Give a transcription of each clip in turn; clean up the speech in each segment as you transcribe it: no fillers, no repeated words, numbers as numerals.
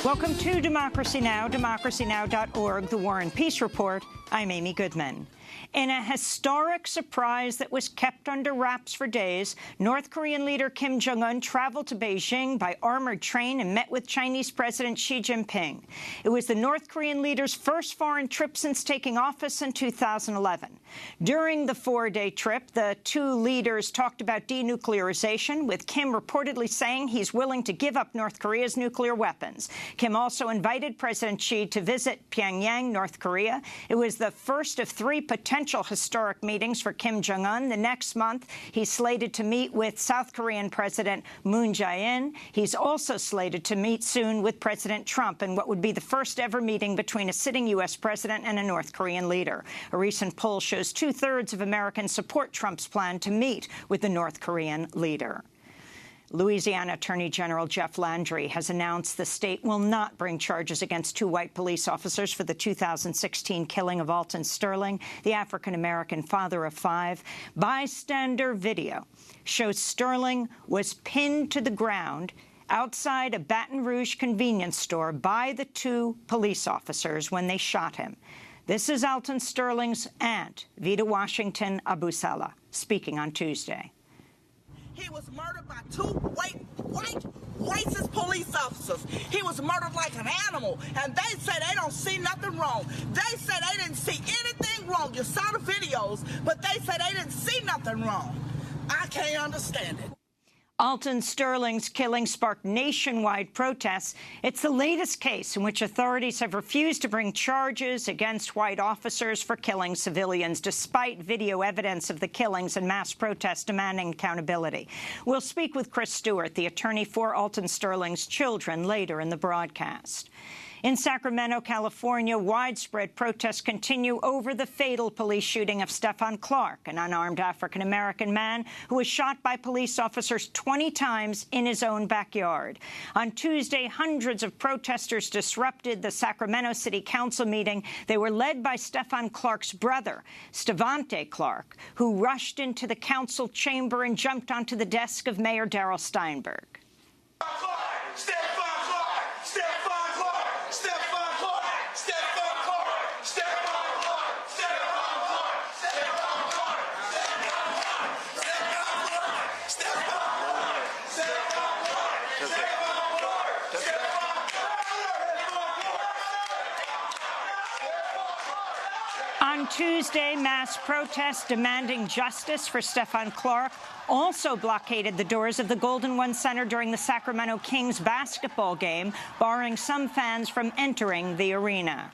Welcome to Democracy Now!, democracynow.org, The War and Peace Report. I'm Amy Goodman. In a historic surprise that was kept under wraps for days, North Korean leader Kim Jongun traveled to Beijing by armored train and met with Chinese President Xi Jinping. It was the North Korean leader's first foreign trip since taking office in 2011. During the four-day trip, the two leaders talked about denuclearization, with Kim reportedly saying he's willing to give up North Korea's nuclear weapons. Kim also invited President Xi to visit Pyongyang, North Korea. It was the first of three potential historic meetings for Kim Jong-un. The next month, he's slated to meet with South Korean President Moon Jae-in. He's also slated to meet soon with President Trump in what would be the first ever meeting between a sitting U.S. president and a North Korean leader. A recent poll shows two-thirds of Americans support Trump's plan to meet with the North Korean leader. Louisiana Attorney General Jeff Landry has announced the state will not bring charges against two white police officers for the 2016 killing of Alton Sterling, the African-American father of five. Bystander video shows Sterling was pinned to the ground outside a Baton Rouge convenience store by the two police officers when they shot him. This is Alton Sterling's aunt, Vida Washington Abusala, speaking on Tuesday. He was murdered by two white racist police officers. He was murdered like an animal, and they say they don't see nothing wrong. They say they didn't see anything wrong. You saw the videos, but they say they didn't see nothing wrong. I can't understand it. Alton Sterling's killing sparked nationwide protests. It's the latest case in which authorities have refused to bring charges against white officers for killing civilians, despite video evidence of the killings and mass protests demanding accountability. We'll speak with Chris Stewart, the attorney for Alton Sterling's children, later in the broadcast. In Sacramento, California, widespread protests continue over the fatal police shooting of Stephon Clark, an unarmed African-American man who was shot by police officers 20 times in his own backyard. On Tuesday, hundreds of protesters disrupted the Sacramento City Council meeting. They were led by Stephon Clark's brother, Stevante Clark, who rushed into the council chamber and jumped onto the desk of Mayor Darrell Steinberg. On Tuesday, mass protests demanding justice for Stephon Clark also blockaded the doors of the Golden One Center during the Sacramento Kings basketball game, barring some fans from entering the arena.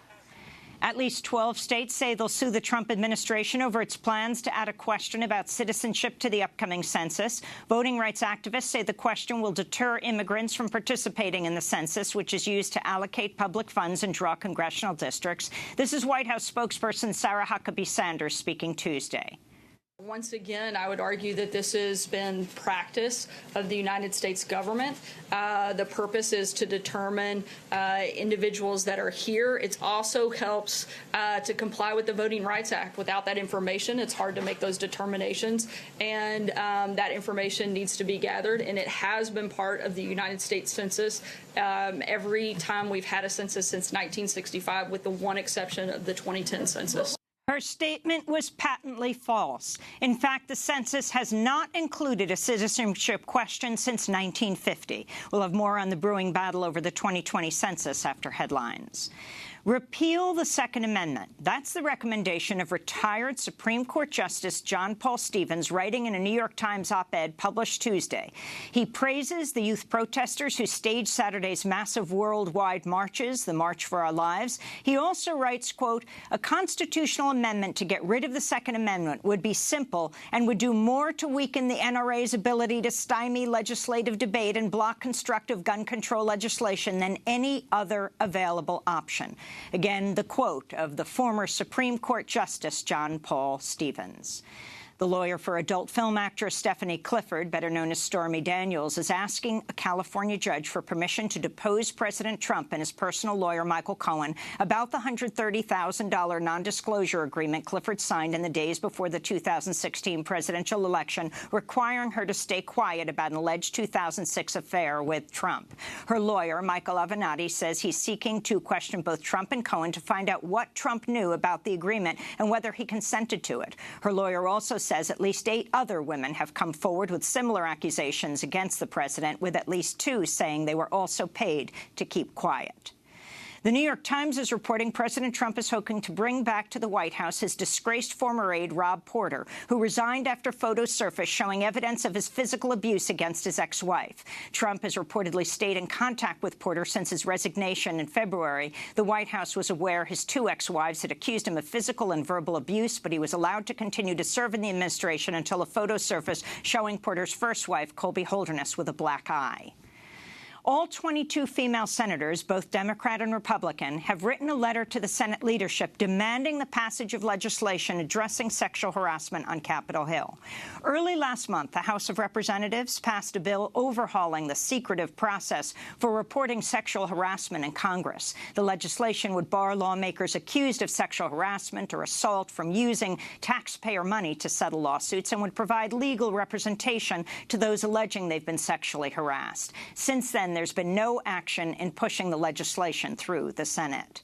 At least 12 states say they'll sue the Trump administration over its plans to add a question about citizenship to the upcoming census. Voting rights activists say the question will deter immigrants from participating in the census, which is used to allocate public funds and draw congressional districts. This is White House spokesperson Sarah Huckabee Sanders speaking Tuesday. Once again, I would argue that this has been practice of the United States government. The purpose is to determine individuals that are here. It also helps to comply with the Voting Rights Act. Without that information, it's hard to make those determinations, and that information needs to be gathered, and it has been part of the United States Census every time we've had a census since 1965, with the one exception of the 2010 census. Her statement was patently false. In fact, the census has not included a citizenship question since 1950. We'll have more on the brewing battle over the 2020 census after headlines. Repeal the Second Amendment. That's the recommendation of retired Supreme Court Justice John Paul Stevens, writing in a New York Times op-ed published Tuesday. He praises the youth protesters who staged Saturday's massive worldwide marches, the March for Our Lives. He also writes, quote, "A constitutional amendment to get rid of the Second Amendment would be simple and would do more to weaken the NRA's ability to stymie legislative debate and block constructive gun control legislation than any other available option." Again, the quote of the former Supreme Court Justice John Paul Stevens. The lawyer for adult film actress Stephanie Clifford, better known as Stormy Daniels, is asking a California judge for permission to depose President Trump and his personal lawyer, Michael Cohen, about the $130,000 non-disclosure agreement Clifford signed in the days before the 2016 presidential election, requiring her to stay quiet about an alleged 2006 affair with Trump. Her lawyer, Michael Avenatti, says he's seeking to question both Trump and Cohen to find out what Trump knew about the agreement and whether he consented to it. Her lawyer also says at least 8 other women have come forward with similar accusations against the president, with at least 2 saying they were also paid to keep quiet. The New York Times is reporting President Trump is hoping to bring back to the White House his disgraced former aide, Rob Porter, who resigned after photos surfaced showing evidence of his physical abuse against his ex-wife. Trump has reportedly stayed in contact with Porter since his resignation in February. The White House was aware his 2 ex-wives had accused him of physical and verbal abuse, but he was allowed to continue to serve in the administration until a photo surfaced showing Porter's first wife, Colby Holderness, with a black eye. All 22 female senators, both Democrat and Republican, have written a letter to the Senate leadership demanding the passage of legislation addressing sexual harassment on Capitol Hill. Early last month, the House of Representatives passed a bill overhauling the secretive process for reporting sexual harassment in Congress. The legislation would bar lawmakers accused of sexual harassment or assault from using taxpayer money to settle lawsuits and would provide legal representation to those alleging they've been sexually harassed. Since then, there's been no action in pushing the legislation through the Senate.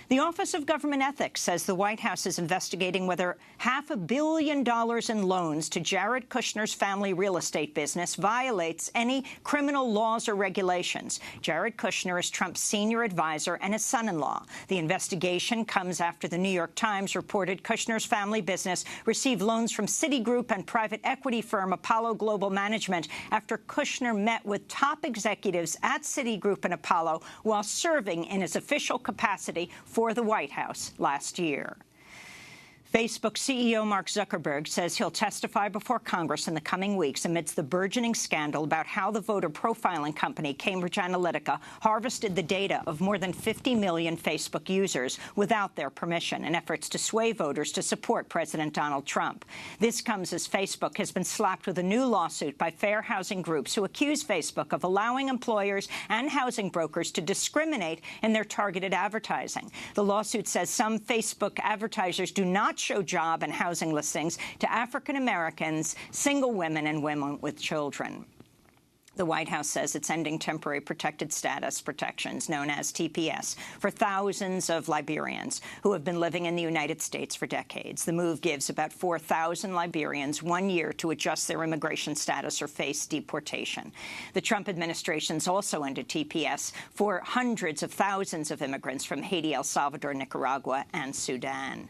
The Office of Government Ethics says the White House is investigating whether $500 million in loans to Jared Kushner's family real estate business violates any criminal laws or regulations. Jared Kushner is Trump's senior advisor and his son-in-law. The investigation comes after the New York Times reported Kushner's family business received loans from Citigroup and private equity firm Apollo Global Management after Kushner met with top executives at Citigroup and Apollo while serving in his official capacity for the White House last year. Facebook CEO Mark Zuckerberg says he'll testify before Congress in the coming weeks amidst the burgeoning scandal about how the voter profiling company Cambridge Analytica harvested the data of more than 50 million Facebook users without their permission in efforts to sway voters to support President Donald Trump. This comes as Facebook has been slapped with a new lawsuit by fair housing groups who accuse Facebook of allowing employers and housing brokers to discriminate in their targeted advertising. The lawsuit says some Facebook advertisers do not show job and housing listings to African Americans, single women, and women with children. The White House says it's ending temporary protected status protections, known as TPS, for thousands of Liberians who have been living in the United States for decades. The move gives about 4,000 Liberians 1 year to adjust their immigration status or face deportation. The Trump administration's also ended TPS for hundreds of thousands of immigrants from Haiti, El Salvador, Nicaragua, and Sudan.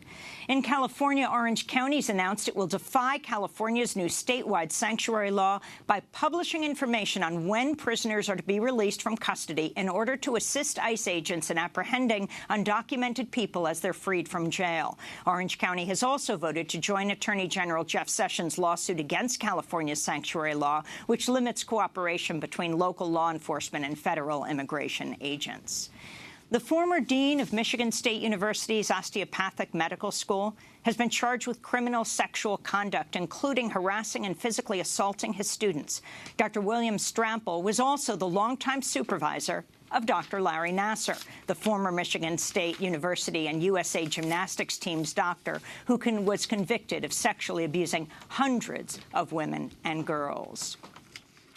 In California, Orange County's announced it will defy California's new statewide sanctuary law by publishing information on when prisoners are to be released from custody in order to assist ICE agents in apprehending undocumented people as they're freed from jail. Orange County has also voted to join Attorney General Jeff Sessions' lawsuit against California's sanctuary law, which limits cooperation between local law enforcement and federal immigration agents. The former dean of Michigan State University's Osteopathic Medical School has been charged with criminal sexual conduct, including harassing and physically assaulting his students. Dr. William Strample was also the longtime supervisor of Dr. Larry Nassar, the former Michigan State University and USA Gymnastics team's doctor who was convicted of sexually abusing hundreds of women and girls.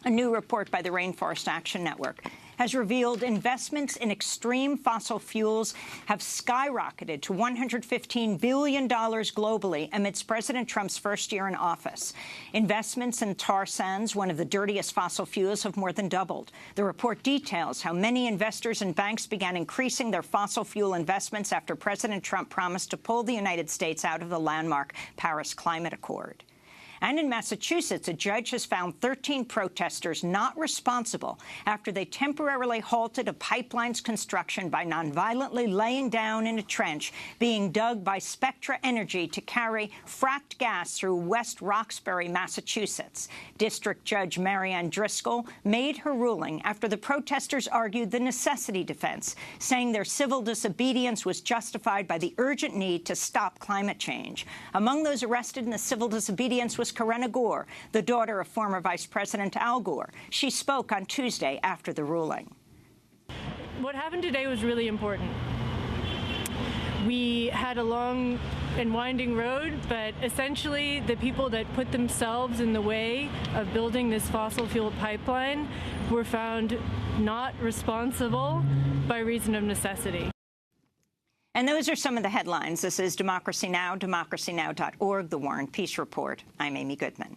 A new report by the Rainforest Action Network has revealed investments in extreme fossil fuels have skyrocketed to $115 billion globally amidst President Trump's first year in office. Investments in tar sands, one of the dirtiest fossil fuels, have more than doubled. The report details how many investors and banks began increasing their fossil fuel investments after President Trump promised to pull the United States out of the landmark Paris Climate Accord. And in Massachusetts, a judge has found 13 protesters not responsible after they temporarily halted a pipeline's construction by nonviolently laying down in a trench being dug by Spectra Energy to carry fracked gas through West Roxbury, Massachusetts. District Judge Marianne Driscoll made her ruling after the protesters argued the necessity defense, saying their civil disobedience was justified by the urgent need to stop climate change. Among those arrested in the civil disobedience was Karenna Gore, the daughter of former Vice President Al Gore. She spoke on Tuesday after the ruling. What happened today was really important. We had a long and winding road, but essentially the people that put themselves in the way of building this fossil fuel pipeline were found not responsible by reason of necessity. And those are some of the headlines. This is Democracy Now!, democracynow.org, The War and Peace Report. I'm Amy Goodman.